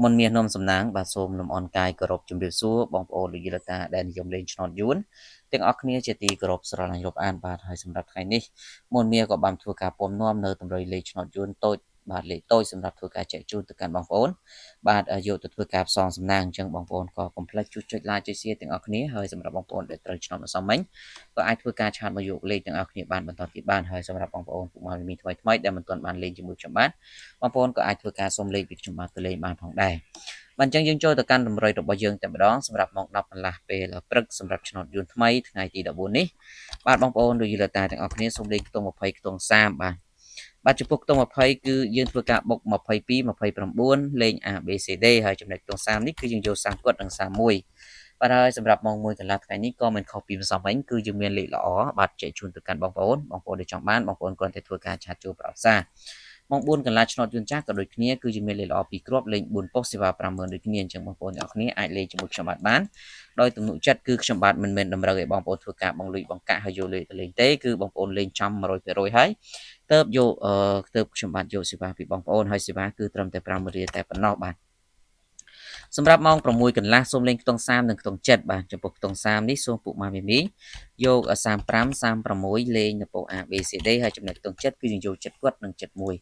មុនមាននំសំណាងបាទសូមលំអរកាយគោរពជំរាបសួរបងប្អូនលោកយាយលោកតាដែលនិយមលេងឆ្នោតយួនទាំងអស់គ្នាជាទីគោរពស្រឡាញ់រាប់អានបាទហើយសម្រាប់ថ្ងៃនេះមុនមានក៏បានធ្វើការពំនាំនៅតម្រុយលេងឆ្នោតយួនតូចបាទលេខតូចសម្រាប់ធ្វើការចែកជូនទៅកាន់បងប្អូនបាទយកទៅធ្វើការផ្សងសំណាងអញ្ចឹងបងប្អូនក៏កុំភ្លេចចុច like ចុច share ទាំងអស់គ្នាហើយសម្រាប់បងប្អូនដែលត្រូវឆ្នោតម្សិលមិញក៏អាចធ្វើការឆាតមកយកលេខទាំងអស់គ្នាបានបន្តទៀតបានហើយសម្រាប់បងប្អូនពុកម៉ែមីថ្មីដែលមិនទាន់បានលេងជាមួយខ្ញុំបានបងប្អូនក៏អាចធ្វើការសុំលេខពីខ្ញុំបាទទៅលេងបានផងដែរបាទអញ្ចឹងយើងចូលទៅកាន់តម្រុយរបស់យើងតែម្ដងសម្រាប់ម៉ោង10កន្លះពេលព្រឹកសម្រាប់ឆ្នោតយួនថ្មីថ្ងៃទី14នេះបាទបងប្អូនលោកយាយលោកតាទាំងអស់គ្នាសូមលេខខ្ទង់20ខ្ទង់30បាទចំពោះខ្ទង់20គឺយើងធ្វើការបុក22 29លេង A B C D ហើយចំណុចខ្ទង់30នេះគឺយើងយក30គាត់និង31បាទហើយសម្រាប់ម៉ោង1កន្លះថ្ងៃនេះក៏មិនខុសពីម្សិលមិញគឺយើងមានលេខល្អបាទចែកជូនទៅកាន់បងប្អូនដែលចង់បានបងប្អូនគ្រាន់តែធ្វើការឆាតចូលប្រអប់សារម៉ោង4កន្លះឆ្នោតយួនចាស់ក៏ដូចគ្នាគឺយើងមានលេខល្អ2គ្រាប់លេខ4ប៉ុស្តិ៍សេវា50000ដូចគ្នាអញ្ចឹងបងប្អូនទាំងអស់គ្នាអាចលេខជាមួយខ្ញុំបានដោយទំនុកចិត្តគឺខ្ញុំបាទមិនមែនតម្រូវឲ្យបងប្អូនធ្វើការបង្លួចបង្កាក់ហើយយកលេខទៅលេងទេគឺបងប្អូនលេងចំ100%ហើយទៅយកទៅខ្ញុំបាទយកសេវាពីបងប្អូនហើយសេវាគឺត្រឹមតែ50000រៀលតែប៉ុណ្ណោះបាទសម្រាប់ម៉ោង6កន្លះសូមលេងខ្ទង់30និងខ្ទង់7បាទចំពោះខ្ទង់30នេះសូមពុកម៉ាមីមីយក35 36លេងនៅពោះ A B C D ហើយចំណុចខ្ទង់7គឺយើងយក7គាត់និង71បាទ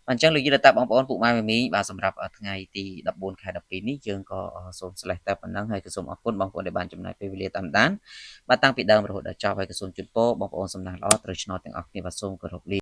អញ្ចឹងលោកយាយតាបងប្អូនពុកម៉ែមីមីបាទសម្រាប់ថ្ងៃទី14ខែ12នេះយើងក៏សូមស្លេះតែប៉ុណ្ណឹងហើយក៏សូមអរគុណបងប្អូនដែលបានចំណាយពេលវេលាតាមដានបាទតាំងពីដើមរហូតដល់ចប់ហើយក៏សូមជូនពរបងប្អូនសំណាងល្អត្រូវឆ្នោតទាំងអស់គ្នាបាទសូមគោរពលា